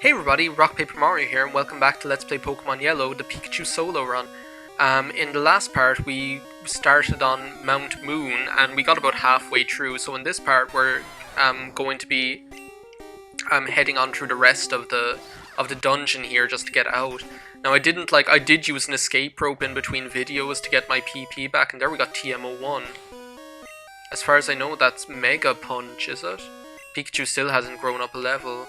Hey everybody, RockPaperMario here, and welcome back to Let's Play Pokemon Yellow, the Pikachu solo run. In the last part, we started on Mount Moon, and we got about halfway through, so in this part we're going to be heading on through the rest of the dungeon here just to get out. Now I did use an escape rope in between videos to get my PP back, and there we got TM01. As far as I know, that's Mega Punch, is it? Pikachu still hasn't grown up a level.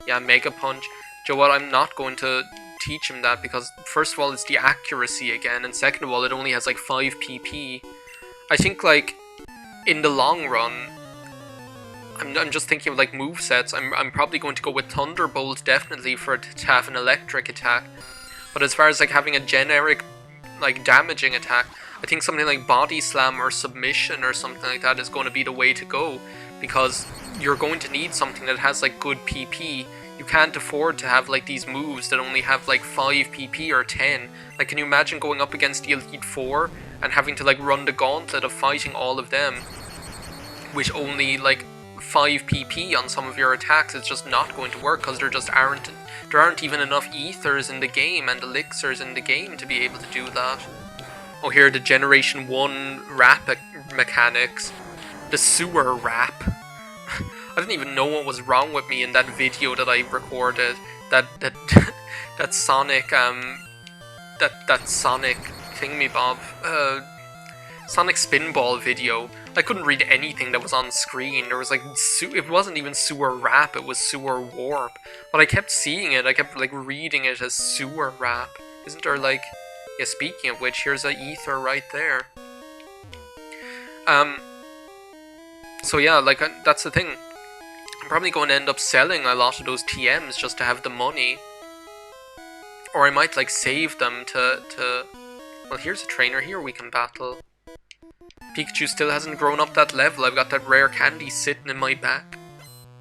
Yeah, Mega Punch. Do you know what? I'm not going to teach him that because, first of all, it's the accuracy again, and second of all, it only has like 5 PP. I think, like, in the long run, I'm just thinking of like movesets. I'm probably going to go with Thunderbolt, definitely, for it to have an electric attack. But as far as like having a generic, like, damaging attack, I think something like Body Slam or Submission or something like that is going to be the way to go, because you're going to need something that has like good PP. You can't afford to have like these moves that only have like 5 PP or 10. Like, can you imagine going up against the Elite Four and having to like run the gauntlet of fighting all of them with only like 5 PP on some of your attacks? It's just not going to work because there aren't even enough ethers in the game and elixirs in the game to be able to do that. Oh, here, the Generation 1 rap mechanics. The sewer rap. I didn't even know what was wrong with me in that video that I recorded. That Sonic that Sonic thingamabob, Sonic Spinball video. I couldn't read anything that was on screen. There was like it wasn't even sewer rap, it was sewer warp. But I kept seeing it. I kept like reading it as sewer rap. Isn't there like? Yeah. Speaking of which, here's a ether right there. So yeah, like that's the thing. I'm probably going to end up selling a lot of those TMs just to have the money. Or I might like save them to... Well, here's a trainer here we can battle. Pikachu still hasn't grown up that level. I've got that rare candy sitting in my back.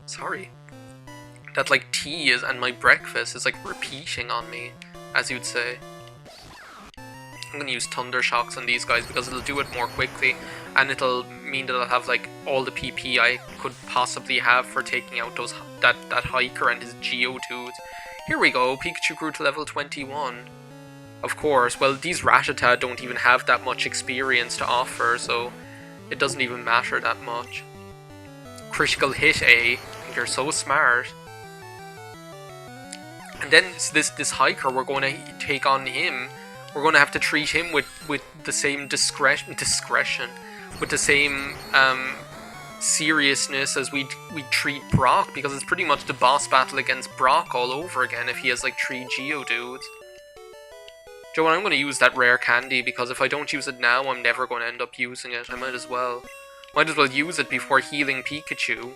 Sorry. That like tea is and my breakfast is like repeating on me, as you'd say. I'm going to use Thunder Shocks on these guys because it'll do it more quickly, and it'll mean that I'll have like all the PP I could possibly have for taking out that hiker and his Geodudes. Here we go, Pikachu grew to level 21. Of course, well, these Rattata don't even have that much experience to offer, so it doesn't even matter that much. Critical hit, eh? I think you're so smart. And then this hiker, we're going to take on him. We're going to have to treat him with the same discretion, with the same seriousness as we treat Brock, because it's pretty much the boss battle against Brock all over again if he has like 3 Geodudes. Joe, I'm going to use that rare candy because if I don't use it now, I'm never going to end up using it. I might as well. Might as well use it before healing Pikachu.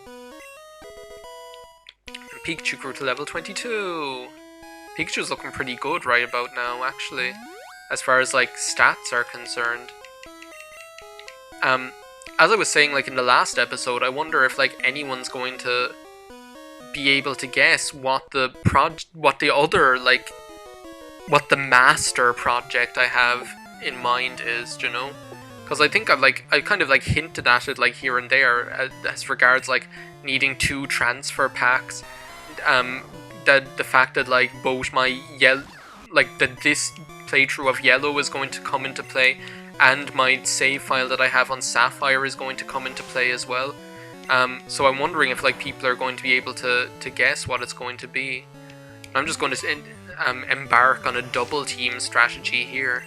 And Pikachu grew to level 22. Pikachu's looking pretty good right about now, actually, as far as like stats are concerned. As I was saying like in the last episode, I wonder if like anyone's going to be able to guess what the master project I have in mind is, you know? Because I think I kind of like hinted at it like here and there as regards like needing 2 transfer packs. The fact that like both my this playthrough of Yellow is going to come into play, and my save file that I have on Sapphire is going to come into play as well. So I'm wondering if like people are going to be able to guess what it's going to be. I'm just going to embark on a double team strategy here.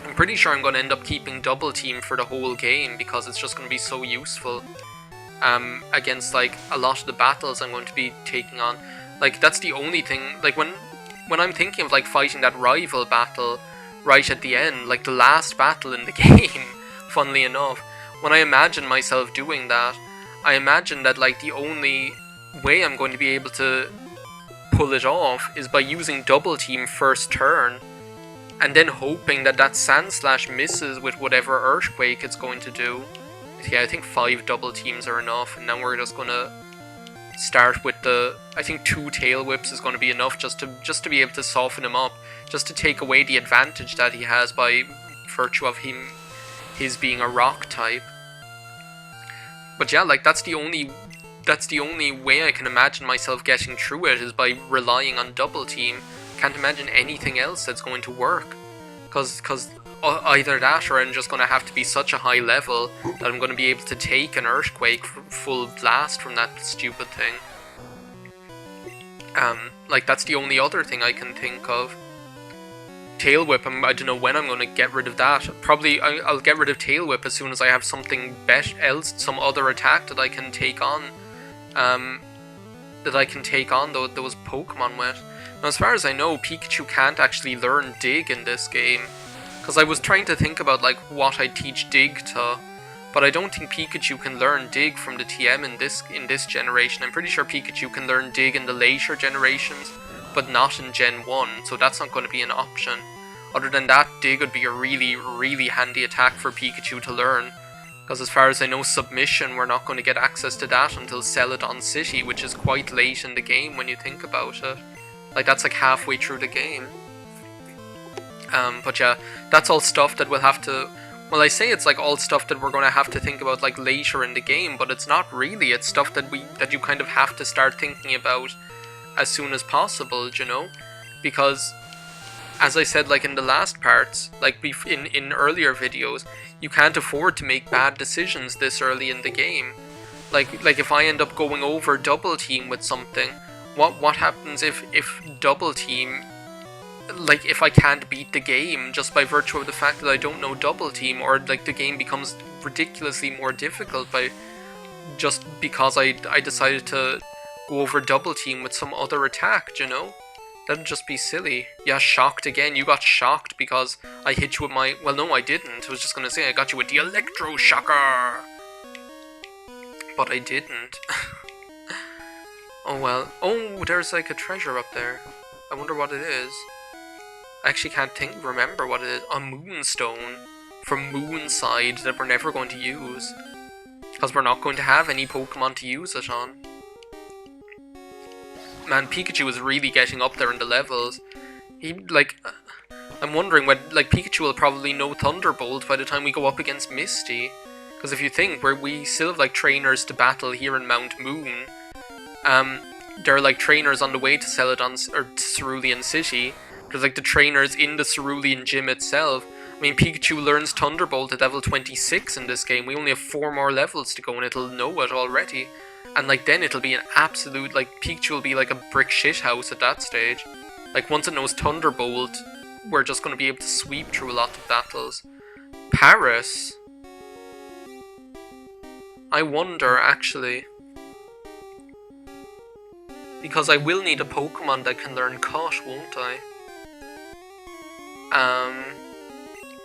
I'm pretty sure I'm going to end up keeping double team for the whole game because it's just going to be so useful against like a lot of the battles I'm going to be taking on. Like, that's the only thing, like when I'm thinking of like fighting that rival battle right at the end, like the last battle in the game, funnily enough, when I imagine myself doing that, I imagine that like the only way I'm going to be able to pull it off is by using double team first turn, and then hoping that Sand Slash misses with whatever Earthquake it's going to do. Yeah, I think 5 double teams are enough, and now we're just going to start with I think 2 Tail Whips is going to be enough just to be able to soften him up, just to take away the advantage that he has by virtue of his being a rock type. But yeah, like that's the only that's the only way I can imagine myself getting through it, is by relying on double team. Can't imagine anything else that's going to work. Because either that, or I'm just going to have to be such a high level that I'm going to be able to take an earthquake full blast from that stupid thing. Like, that's the only other thing I can think of. Tail Whip, I don't know when I'm going to get rid of that. Probably I'll get rid of Tail Whip as soon as I have something else, some other attack that I can take on. Those Pokemon with. Now, as far as I know, Pikachu can't actually learn Dig in this game. Because I was trying to think about like what I'd teach Dig to, but I don't think Pikachu can learn Dig from the TM in this generation. I'm pretty sure Pikachu can learn Dig in the later generations, but not in Gen 1, so that's not going to be an option. Other than that, Dig would be a really, really handy attack for Pikachu to learn. Because as far as I know, Submission, we're not going to get access to that until Celadon City, which is quite late in the game when you think about it. Like, that's like halfway through the game. But yeah, that's all stuff that we'll have to... Well, I say it's like all stuff that we're going to have to think about like later in the game, but it's not really. It's stuff that you kind of have to start thinking about as soon as possible, you know? Because, as I said, like in the last parts, like in earlier videos, you can't afford to make bad decisions this early in the game. Like if I end up going over double team with something, what happens if double team, like if I can't beat the game just by virtue of the fact that I don't know double team, or like the game becomes ridiculously more difficult by just because I decided to go over double team with some other attack, you know? That'd just be silly. Yeah, shocked again. You got shocked because I hit you with my... Well, no, I didn't. I was just gonna say I got you with the Electroshocker. But I didn't. Oh well. Oh, there's like a treasure up there. I wonder what it is. I actually can't remember what it is. A Moonstone from Moonside that we're never going to use. Because we're not going to have any Pokemon to use it on. Man, Pikachu is really getting up there in the levels. I'm wondering when, like, Pikachu will probably know Thunderbolt by the time we go up against Misty. Because if you think, we still have, like, trainers to battle here in Mount Moon. There are, like, trainers on the way to Cerulean City. There's, like, the trainers in the Cerulean Gym itself. I mean, Pikachu learns Thunderbolt at level 26 in this game. We only have 4 more levels to go and it'll know it already. And, like, then it'll be an absolute, like, Pikachu will be like a brick shithouse at that stage. Like, once it knows Thunderbolt, we're just going to be able to sweep through a lot of battles. Paris? I wonder, actually. Because I will need a Pokemon that can learn Cut, won't I?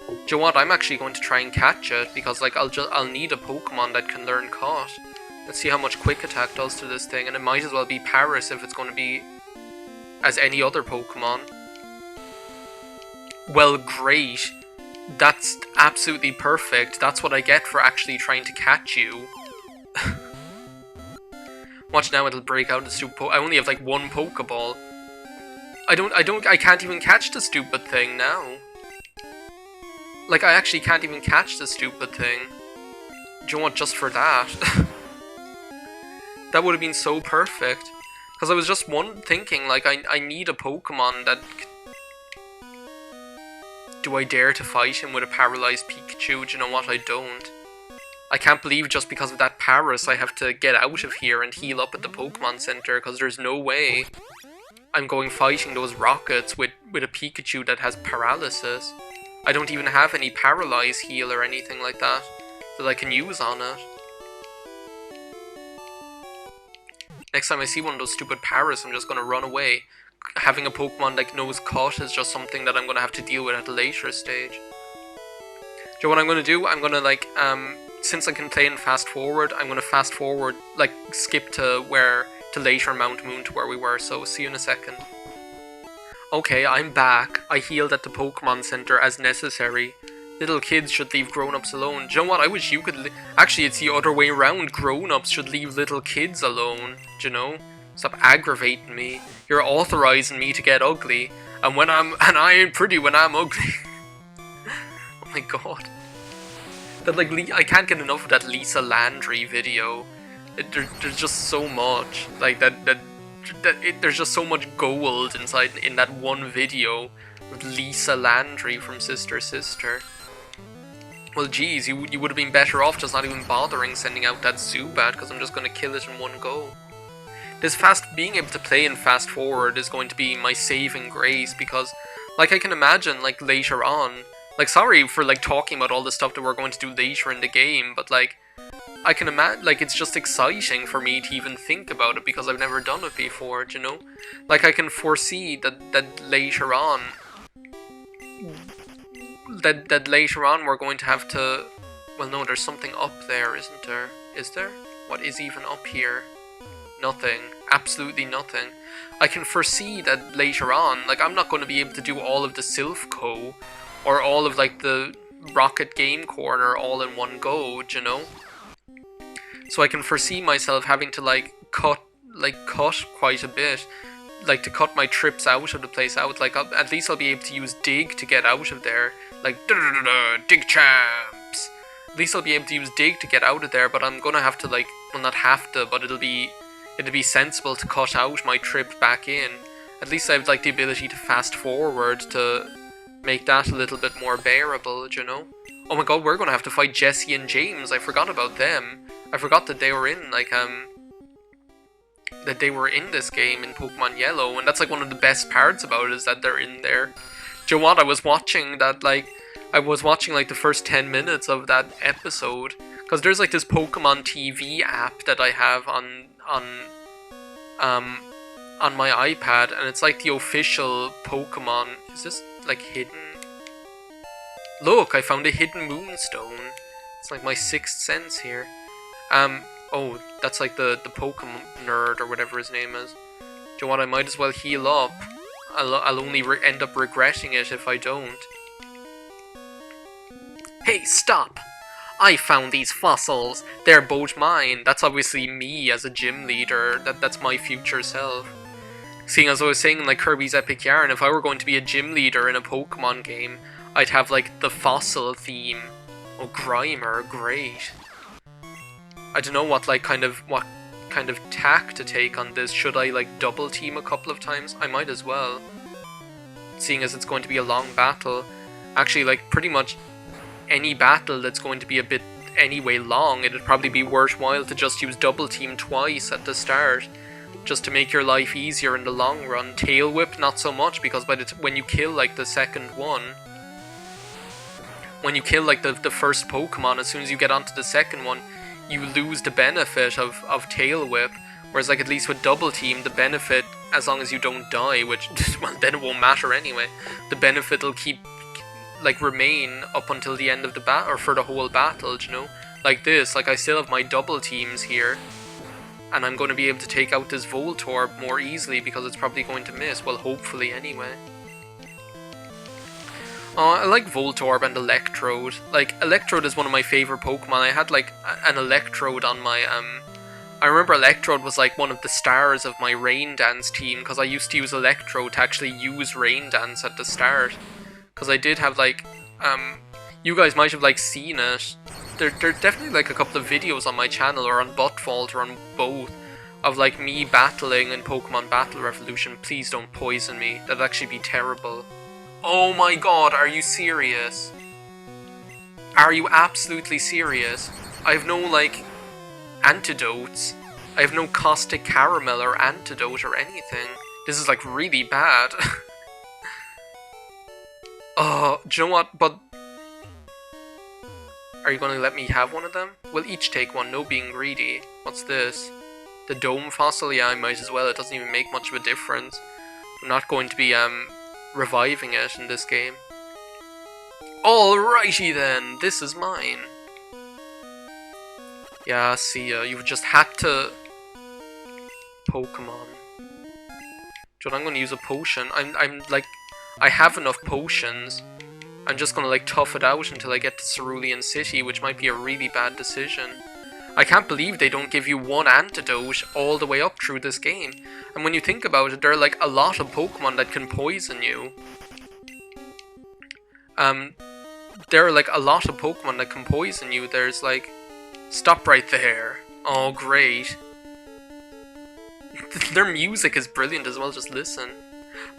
Do you know what? I'm actually going to try and catch it, because, like, I'll need a Pokemon that can learn Cut. Let's see how much Quick Attack does to this thing, and it might as well be Paris if it's going to be as any other Pokemon. Well, great. That's absolutely perfect. That's what I get for actually trying to catch you. Watch now, it'll break out the stupid I only have like 1 Pokeball. I can't even catch the stupid thing now. Like, I actually can't even catch the stupid thing. Do you know what, just for that? That would have been so perfect. Because I was just thinking, like, I need a Pokemon that... Do I dare to fight him with a paralyzed Pikachu? Do you know what, I don't. I can't believe just because of that Paris I have to get out of here and heal up at the Pokemon Center, because there's no way I'm going fighting those rockets with a Pikachu that has paralysis. I don't even have any paralyze heal or anything like that I can use on it. Next time I see one of those stupid Paris, I'm just going to run away. Having a Pokemon that knows Cut is just something that I'm going to have to deal with at a later stage. Do you know what I'm going to do? I'm going to, like, since I can play in fast forward, I'm going to fast forward, like, skip to later Mount Moon to where we were, so see you in a second. Okay, I'm back. I healed at the Pokemon Center as necessary. Little kids should leave grown-ups alone. Do you know what? I wish you could... Actually, it's the other way around. Grown-ups should leave little kids alone. Do you know? Stop aggravating me. You're authorizing me to get ugly. And I ain't pretty when I'm ugly. Oh my god. That, like, I can't get enough of that Lisa Landry video. There's just so much like there's just so much gold inside in that one video with Lisa Landry from Sister Sister. Well, geez, you would have been better off just not even bothering sending out that Zubat, because I'm just going to kill it in one go. Being able to play in fast forward is going to be my saving grace, because, like, I can imagine, like, later on, like, sorry for, like, talking about all the stuff that we're going to do later in the game, but, like, I can imagine, like, it's just exciting for me to even think about it, because I've never done it before, you know? Like, I can foresee that later on, that later on we're going to have to... Well, no, there's something up there, isn't there? Is there? What is even up here? Nothing. Absolutely nothing. I can foresee that later on, like, I'm not going to be able to do all of the Silph Co. or all of, like, the Rocket Game Corner all in one go, you know? So I can foresee myself having to, like, cut quite a bit. Like, to cut my trips out of the place out. Like, at least I'll be able to use Dig to get out of there. Like, Dig champs! At least I'll be able to use Dig to get out of there, but I'm gonna have to, like, well, not have to, but it'll be sensible to cut out my trip back in. At least I have, like, the ability to fast forward to make that a little bit more bearable, you know? Oh my god, we're gonna have to fight Jesse and James. I forgot about them. I forgot that they were in, like, that they were in this game in Pokemon Yellow, and that's, like, one of the best parts about it, is that they're in there. Do you know what? I was watching, like, the first 10 minutes of that episode, because there's, like, this Pokemon TV app that I have on my iPad, and it's, like, the official Pokemon... Is this, like, hidden? Look, I found a hidden Moonstone. It's, like, my sixth sense here. Oh, that's like the Pokemon nerd or whatever his name is. Do you know what? I might as well heal up. I'll only end up regretting it if I don't. Hey, stop! I found these fossils. They're both mine. That's obviously me as a gym leader. That's my future self. Seeing as I was saying in, like, Kirby's Epic Yarn, if I were going to be a gym leader in a Pokemon game, I'd have, like, the fossil theme. Oh, Grimer, great. I don't know what kind of tack to take on this. Should I, like, double team a couple of times? I might as well. Seeing as it's going to be a long battle. Actually, like, pretty much any battle that's going to be a bit anyway long, it'd probably be worthwhile to just use double team twice at the start, just to make your life easier in the long run. Tail Whip, not so much, because when you kill, like, the second one, when you kill, like, the first Pokemon, as soon as you get onto the second one, you lose the benefit of Tail Whip, whereas, like, at least with Double Team, the benefit, as long as you don't die, which, well, then it won't matter anyway, the benefit will keep, like, remain up until the end of the battle, or for the whole battle, you know? Like this, like, I still have my Double Teams here, and I'm going to be able to take out this Voltorb more easily, because it's probably going to miss, well, hopefully anyway. I like Voltorb and Electrode. Like, Electrode is one of my favourite Pokemon. I had, like, an Electrode on my, I remember Electrode was, like, one of the stars of my Rain Dance team, because I used to use Electrode to actually use Rain Dance at the start. Because I did have, like, you guys might have, like, seen it. There's definitely, like, a couple of videos on my channel, or on Buttfault, or on both, of, like, me battling in Pokemon Battle Revolution. Please don't poison me. That'd actually be terrible. Oh my god, are you serious? Are you absolutely serious? I have no, like, antidotes. I have no caustic caramel or antidote or anything. This is, like, really bad. Oh, do you know what? But are you going to let me have one of them? We'll each take one, no being greedy. What's this? The Dome Fossil? Yeah, I might as well. It doesn't even make much of a difference. I'm not going to be, reviving it in this game. Alrighty then, this is mine. Yeah, see ya. You've just had to... Pokemon. John, I'm gonna use a potion. I'm like... I have enough potions. I'm just gonna, like, tough it out until I get to Cerulean City, which might be a really bad decision. I can't believe they don't give you one antidote all the way up through this game. And when you think about it, there are, like, a lot of Pokemon that can poison you. There are, like, a lot of Pokemon that can poison you. There's, like... Stop right there. Oh, great. Their music is brilliant as well, just listen.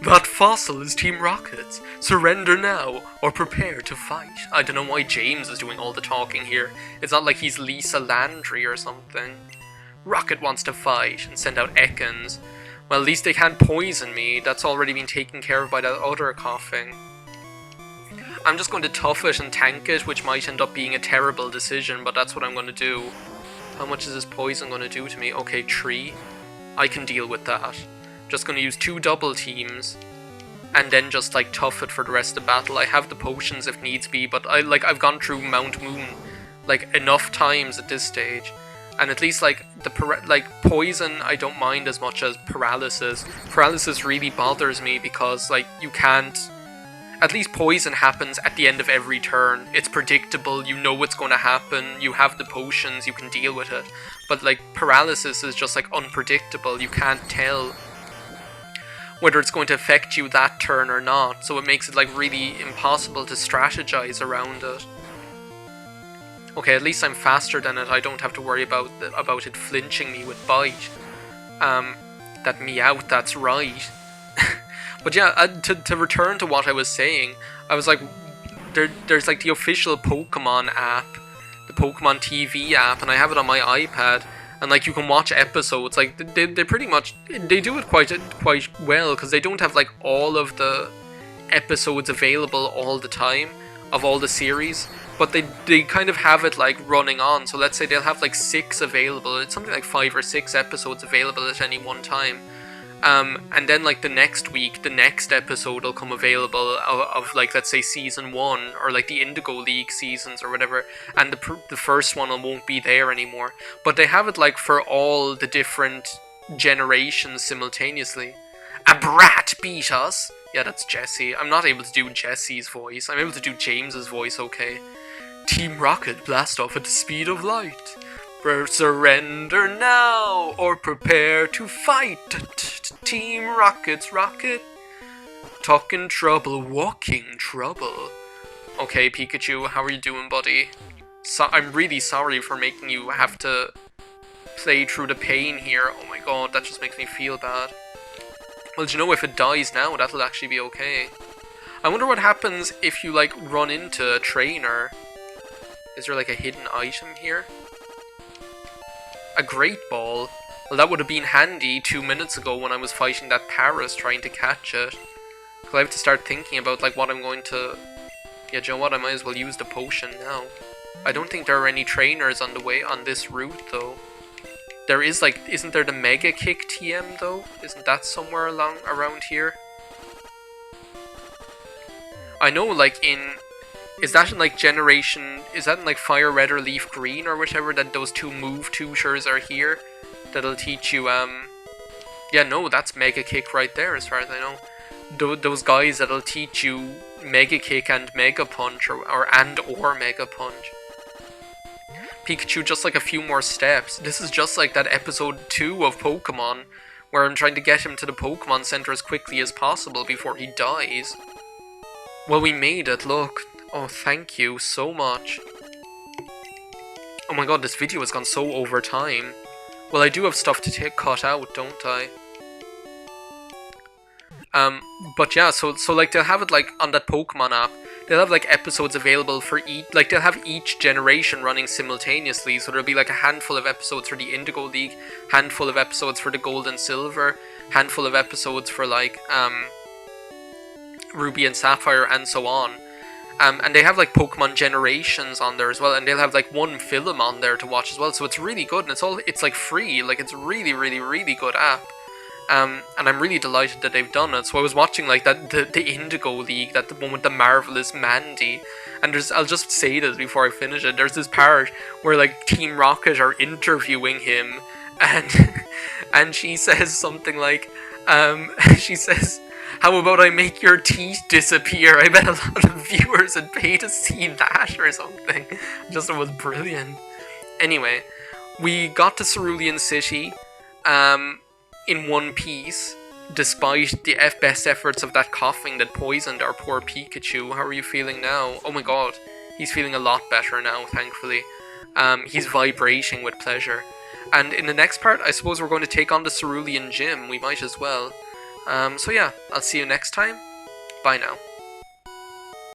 That fossil is Team Rocket's. Surrender now, or prepare to fight. I don't know why James is doing all the talking here. It's not like he's Lisa Landry or something. Rocket wants to fight and send out Ekans. Well, at least they can't poison me. That's already been taken care of by that other coughing. I'm just going to tough it and tank it, which might end up being a terrible decision, but that's what I'm going to do. How much is this poison going to do to me? Okay, 3. I can deal with that. Just going to use 2 double teams, and then just like tough it for the rest of the battle. I have the potions if needs be, but I've gone through Mount Moon like enough times at this stage, and at least like poison I don't mind as much as paralysis. Paralysis really bothers me because like you can't. At least poison happens at the end of every turn. It's predictable, you know what's going to happen, you have the potions, you can deal with it. But like paralysis is just like unpredictable, you can't tell whether it's going to affect you that turn or not, so it makes it like really impossible to strategize around it. Okay, at least I'm faster than it, I don't have to worry about it flinching me with bite. That Meowth, that's right. But yeah, to return to what I was saying, I was like, there's like the official Pokemon app, the Pokemon TV app, and I have it on my iPad, and like you can watch episodes. Like they pretty much they do it quite well, because they don't have like all of the episodes available all the time of all the series, but they kind of have it like running on. So let's say they'll have like 6 available. It's something like 5 or 6 episodes available at any one time. And then like the next week, the next episode will come available of like, let's say season 1 or like the Indigo League seasons or whatever, and the first one won't be there anymore. But they have it like for all the different generations simultaneously. A brat beat us! Yeah, that's Jesse. I'm not able to do Jesse's voice. I'm able to do James's voice, okay. Team Rocket blast off at the speed of light. Surrender now, or prepare to fight. Team Rocket's rocket. Talking trouble, walking trouble. Okay, Pikachu, how are you doing, buddy? I'm really sorry for making you have to play through the pain here. Oh my god, that just makes me feel bad. Well, do you know, if it dies now, that'll actually be okay. I wonder what happens if you, like, run into a trainer. Is there, like, a hidden item here? A Great Ball? Well, that would have been handy 2 minutes ago when I was fighting that Paris trying to catch it. Because I have to start thinking about, like, what I'm going to... Yeah, do you know what? I might as well use the potion now. I don't think there are any trainers on the way on this route, though. There is, like... Isn't there the Mega Kick TM, though? Isn't that somewhere around here? I know, like, in... Is that in, like, Generation... Is that in, like, Fire Red or Leaf Green or whichever, that those 2 move tutors are here? That'll teach you, Yeah, no, that's Mega Kick right there, as far as I know. Those guys that'll teach you Mega Kick and Mega Punch, or Mega Punch. Pikachu, just, like, a few more steps. This is just like that episode 2 of Pokemon, where I'm trying to get him to the Pokemon Center as quickly as possible before he dies. Well, we made it, look. Oh, thank you so much. Oh my god, this video has gone so over time. Well, I do have stuff to cut out, don't I? But yeah, so like they'll have it like on that Pokemon app. They'll have like episodes available for each, like they'll have each generation running simultaneously. So there'll be like a handful of episodes for the Indigo League, handful of episodes for the Gold and Silver, handful of episodes for like Ruby and Sapphire, and so on. And they have like Pokemon Generations on there as well, and they'll have like 1 film on there to watch as well. So it's really good, and it's like free. Like, it's a really, really, really good app. And I'm really delighted that they've done it. So I was watching like the Indigo League, the one with the marvelous Mandy, and I'll just say this before I finish it. There's this part where like Team Rocket are interviewing him, and she says something like, she says, "How about I make your teeth disappear?" I bet a lot of viewers would pay to see that or something. Just, it was brilliant. Anyway, we got to Cerulean City in one piece, despite the best efforts of that coughing that poisoned our poor Pikachu. How are you feeling now? Oh my god, he's feeling a lot better now, thankfully. He's vibrating with pleasure. And in the next part, I suppose we're going to take on the Cerulean Gym. We might as well. So yeah, I'll see you next time. Bye now.